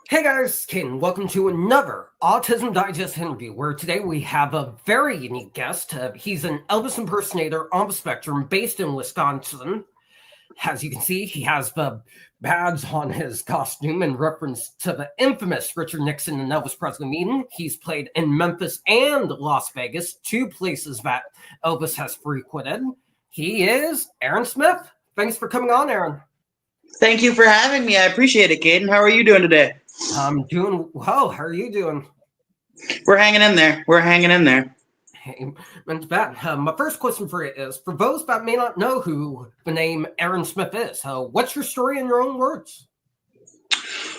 Hey guys, Ken. Welcome to another Autism Digest interview where today we have a very unique guest. He's an Elvis impersonator on the spectrum based in Wisconsin. As you can see, he has the badge on his costume in reference to the infamous Richard Nixon and Elvis Presley meeting. He's played in Memphis and Las Vegas, two places that Elvis has frequented. He is Aaron Smith. Thanks for coming on, Aaron. Thank you for having me. I appreciate it, Caden. How are you doing today? I'm doing well. How are you doing? We're hanging in there. We're hanging in there. Hey, my first question for you is, for those that may not know who the name Aaron Smith is, what's your story in your own words?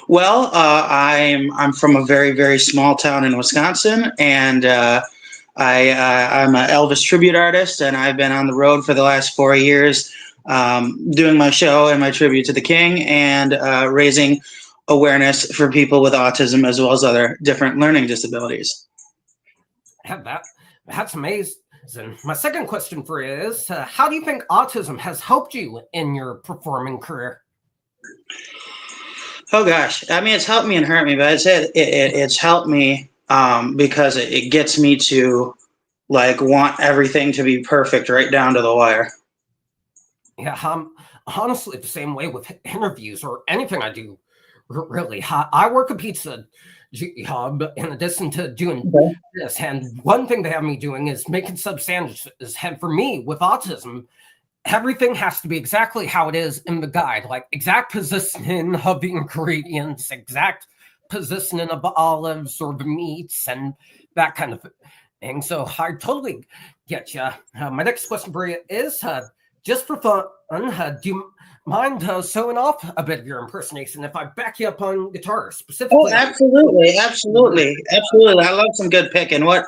Well, I'm from a very small town in Wisconsin, and I'm an Elvis tribute artist, and I've been on the road for the last 4 years, doing my show and my tribute to the King, and raising awareness for people with autism as well as other different learning disabilities. That's amazing. My second question for you is, how do you think autism has helped you in your performing career? Oh gosh, I mean, it's helped me and hurt me, but I'd say it's helped me because it gets me to like want everything to be perfect right down to the wire. Yeah, honestly the same way with interviews or anything I do. Really, I work a pizza job in addition to doing this, and one thing they have me doing is making sub sandwiches. And for me, with autism, everything has to be exactly how it is in the guide, like exact positioning of the ingredients, exact positioning of the olives or the meats, and that kind of thing. So I totally get you. My next question for you is, just for fun, do you mind showing off a bit of your impersonation if I back you up on guitar Oh, specifically? absolutely. I love some good picking. What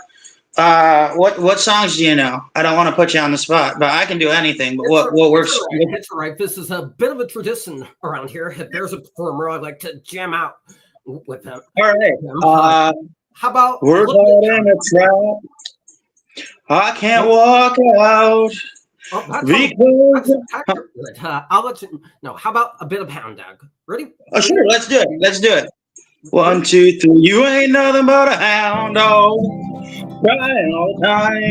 songs do you know? I don't want to put you on the spot, but I can do anything. But what works? It's all right. This is a bit of a tradition around here. If there's a performer, I like to jam out with them. All right. How about We're caught in a trap. I can't walk out. Oh, Because accurate. I'll let you know. How about a bit of Hound Dog? Ready? oh, sure, let's do it. Let's do it. 1, 2, 3. You ain't nothing but a hound dog, crying all the time.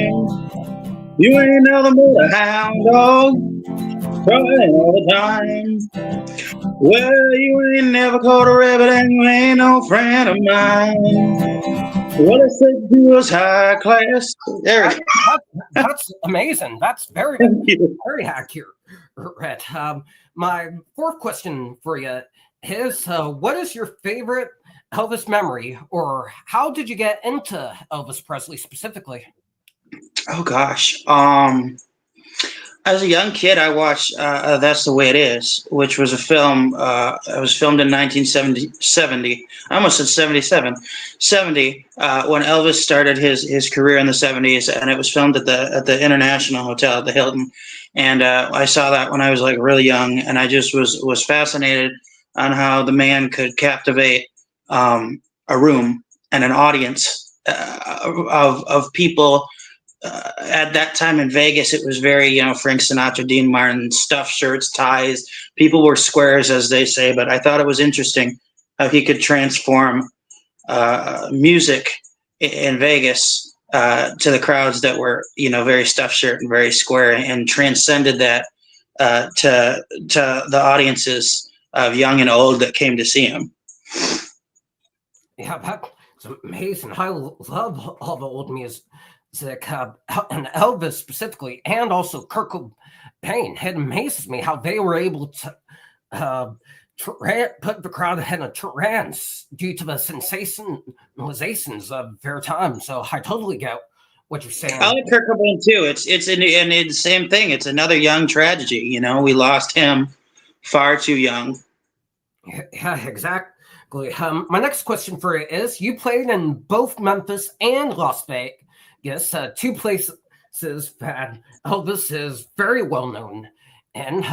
You ain't nothing but a hound dog, crying all the time. Well, you ain't never caught a rabbit, and you ain't no friend of mine. What I said to us high class. There we go. That's amazing. That's very, Thank you. very accurate. My fourth question for you is, what is your favorite Elvis memory, or how did you get into Elvis Presley specifically? Oh gosh. As a young kid, I watched "That's the Way It Is," which was a film. It was filmed in 1970. I almost said 77. 70 when Elvis started his career in the 70s, and it was filmed at the International Hotel at the Hilton. And I saw that when I was like really young, and I just was fascinated on how the man could captivate a room and an audience of people at that time in Vegas. It was very, Frank Sinatra, Dean Martin, stuffed shirts, ties. People were squares, as they say. But I thought it was interesting how he could transform music in Vegas to the crowds that were, very stuffed shirt and very square, and transcended that to the audiences of young and old that came to see him. Yeah, that's amazing. I love all the old music, and Elvis specifically, and also Kurt Cobain. It amazes me how they were able to put the crowd in a trance due to the sensationalizations of their time. So I totally get what you're saying. I like Kurt Cobain too. It's the same thing. It's another young tragedy. We lost him far too young. Yeah, exactly. My next question for you is, you played in both Memphis and Las Vegas, two places that Elvis is very well known. And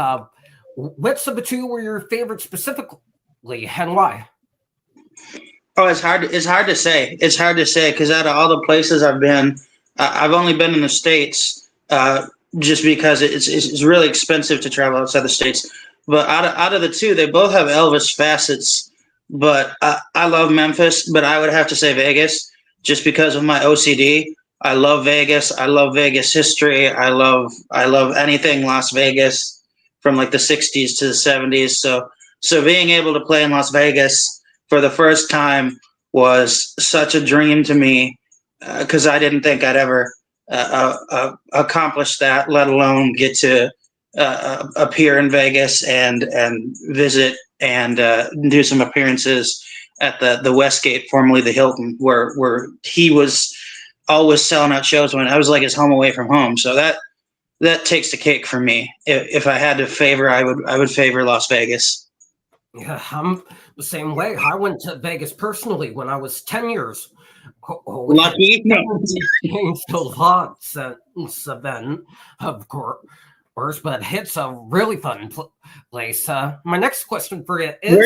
which of the two were your favorite specifically, and why? Oh, it's hard. It's hard to say. It's hard to say because out of all the places I've been, I've only been in the States just because it's really expensive to travel outside the States. But out of the two, they both have Elvis facets but I love Memphis. But I would have to say Vegas, just because of my OCD. I love Vegas. I love Vegas history. I love anything Las Vegas from like the '60s to the '70s. So being able to play in Las Vegas for the first time was such a dream to me because I didn't think I'd ever accomplish that, let alone get to appear in Vegas and visit and do some appearances at the Westgate, formerly the Hilton, where he was always selling out shows when I was like his home away from home. So that takes the cake for me. If I had to favor, I would favor Las Vegas. Yeah, I'm the same way. I went to Vegas personally when I was 10 years old. Lucky? No. Changed a lot since then, of course, but it's a really fun place. My next question for you is Where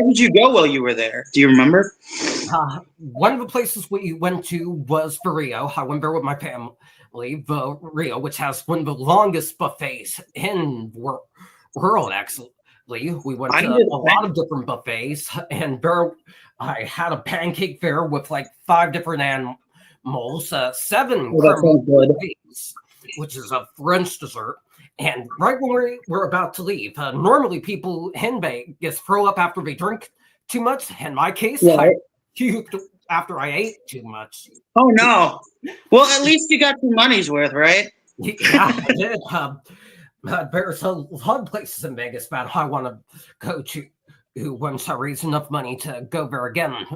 did you go while you were there? Do you remember? one of the places we went to was for Rio. I went there with my family, Rio, which has one of the longest buffets in world, actually. We went to a lot of different buffets, and there I had a pancake there with like 5 different animals, 7 creme brulees, which is a French dessert. And right when we were about to leave, normally people in Vegas throw up after they drink too much. In my case, I puked after I ate too much. Oh no! Well, at least you got your money's worth, right? Yeah, I did. There's a lot of places in Vegas that I want to go to once I raise enough money to go there again,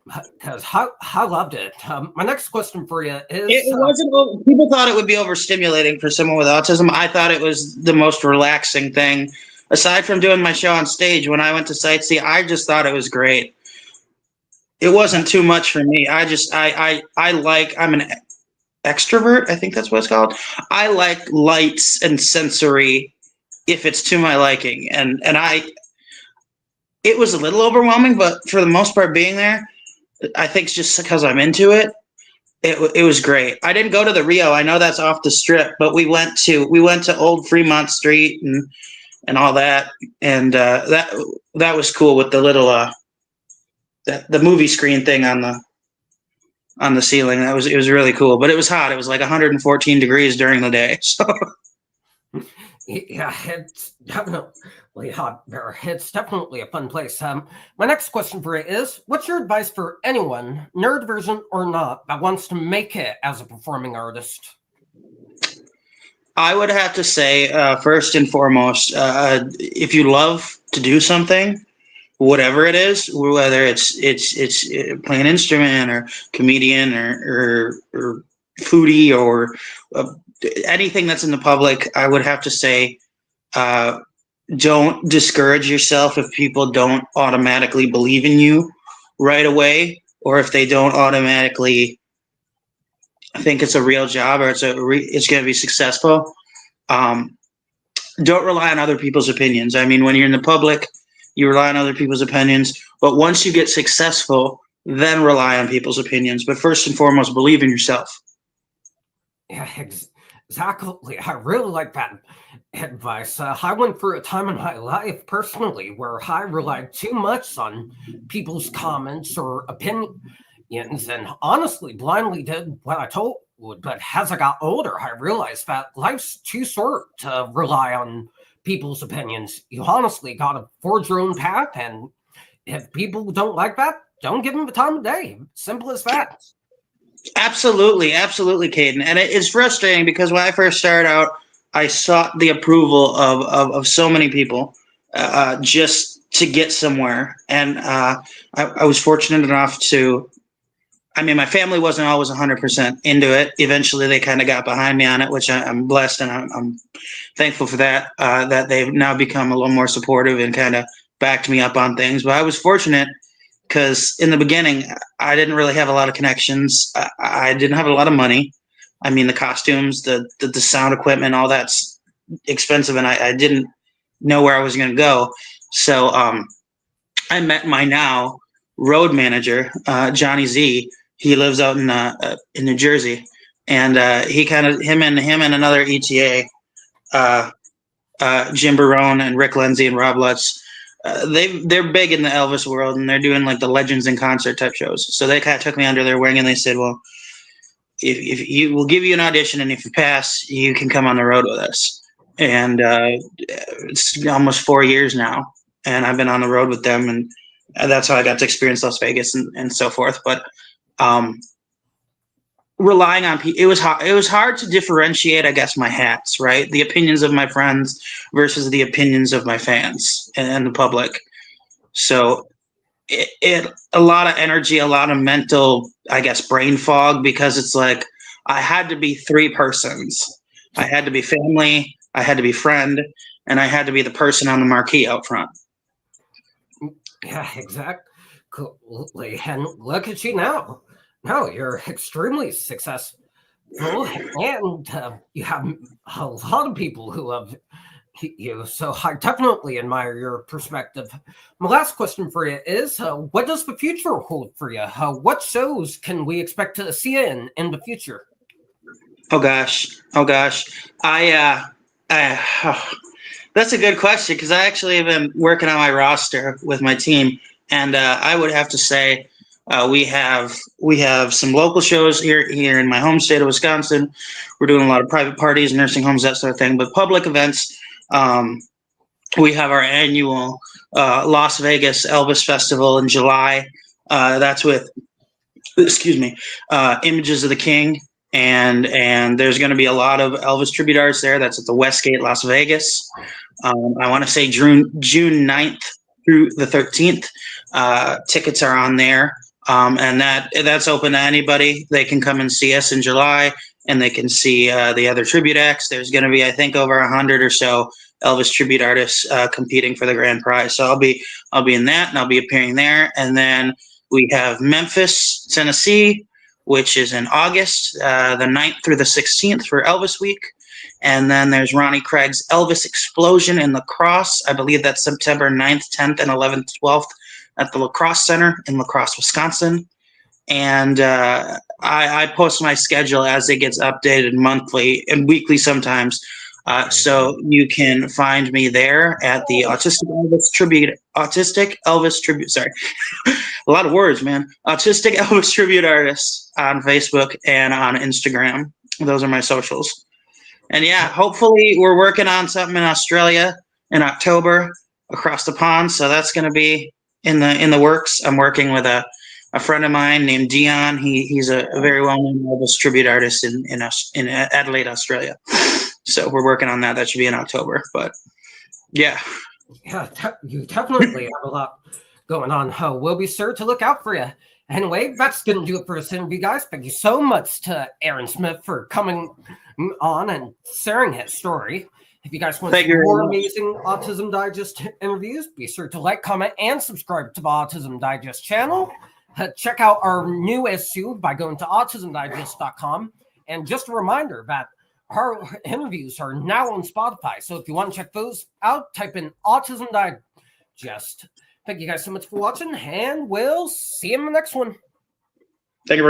because I loved it. My next question for you is: it wasn't. People thought it would be overstimulating for someone with autism. I thought it was the most relaxing thing. Aside from doing my show on stage, when I went to sightsee, I just thought it was great. It wasn't too much for me. I'm an extrovert. I think that's what it's called. I like lights and sensory if it's to my liking. It was a little overwhelming, but for the most part being there, I think it's just because I'm into it. It was great. I didn't go to the Rio. I know that's off the strip, but we went to Old Fremont Street and all that. And that was cool with the little the movie screen thing on the ceiling. It was really cool, but it was hot. It was like 114 degrees during the day. So yeah, it's definitely hot there. It's definitely a fun place. My next question for you is: what's your advice for anyone, nerd version or not, that wants to make it as a performing artist? I would have to say, first and foremost, if you love to do something, whatever it is, whether it's playing an instrument or comedian or foodie or anything that's in the public, I would have to say, don't discourage yourself if people don't automatically believe in you right away, or if they don't automatically think it's a real job or it's going to be successful. Don't rely on other people's opinions. I mean, when you're in the public, you rely on other people's opinions, but once you get successful, then rely on people's opinions. But first and foremost, believe in yourself. Yeah, exactly. I really like that advice. I went through a time in my life personally where I relied too much on people's comments or opinions and honestly blindly did what I told. But as I got older, I realized that life's too short to rely on people's opinions. You honestly got to forge your own path. And if people don't like that, don't give them the time of day. Simple as that. Absolutely, Caden. And it's frustrating because when I first started out, I sought the approval of so many people just to get somewhere. And I was fortunate enough to, I mean, my family wasn't always 100% into it. Eventually, they kind of got behind me on it, which I'm blessed and I'm thankful for that, that they've now become a little more supportive and kind of backed me up on things. But I was fortunate because in the beginning, I didn't really have a lot of connections. I didn't have a lot of money. I mean, the costumes, the sound equipment, all that's expensive, and I didn't know where I was going to go. So I met my now road manager, Johnny Z. He lives out in New Jersey, and him and another ETA, Jim Barone and Rick Lindsay and Rob Lutz, they're big in the Elvis world, and they're doing like the Legends in Concert type shows. So they kind of took me under their wing, and they said, well, if you will give you an audition, and if you pass, you can come on the road with us. And it's almost 4 years now, and I've been on the road with them, and that's how I got to experience Las Vegas and so forth. But relying on people, it was hard to differentiate, I guess, my hats, right? The opinions of my friends versus the opinions of my fans and the public. So it a lot of energy, a lot of mental, I guess, brain fog, because it's like I had to be three persons. I had to be family, I had to be friend, and I had to be the person on the marquee out front. Yeah, exactly. And look at you now. No, you're extremely successful, and you have a lot of people who love you. So I definitely admire your perspective. My last question for you is, what does the future hold for you? What shows can we expect to see in the future? Oh gosh, that's a good question, because I actually have been working on my roster with my team, and I would have to say we have some local shows here in my home state of Wisconsin. We're doing a lot of private parties, nursing homes, that sort of thing. But public events, we have our annual Las Vegas Elvis Festival in July. That's with, excuse me, Images of the King. And there's going to be a lot of Elvis tribute artists there. That's at the Westgate, Las Vegas. I want to say June 9th through the 13th. Tickets are on there. And that's open to anybody. They can come and see us in July, and they can see the other tribute acts. There's going to be, I think, over 100 or so Elvis tribute artists competing for the grand prize. So I'll be in that, and I'll be appearing there. And then we have Memphis, Tennessee, which is in August, the 9th through the 16th for Elvis Week. And then there's Ronnie Craig's Elvis Explosion in La Crosse. I believe that's September 9th, 10th, and 11th, 12th at the La Crosse Center in La Crosse, Wisconsin. And I post my schedule as it gets updated monthly and weekly sometimes. So you can find me there at the Autistic Elvis Tribute, sorry. A lot of words, man. Autistic Elvis Tribute Artist on Facebook and on Instagram. Those are my socials. And yeah, hopefully we're working on something in Australia in October across the pond. So that's going to be in the works. I'm working with a friend of mine named Dion. He's a very well-known Elvis tribute artist in Adelaide, Australia. So we're working on that. That should be in October. But yeah. Yeah, you definitely have a lot going on. We'll be sure to look out for you. Anyway, that's going to do it for this interview, guys. Thank you so much to Aaron Smith for coming on and sharing his story. If you guys want to see more amazing Autism Digest interviews, be sure to like, comment, and subscribe to the Autism Digest channel. Check out our new issue by going to autismdigest.com. And just a reminder that our interviews are now on Spotify. So if you want to check those out, type in Autism Digest. Thank you guys so much for watching, and we'll see you in the next one. Thank you very much.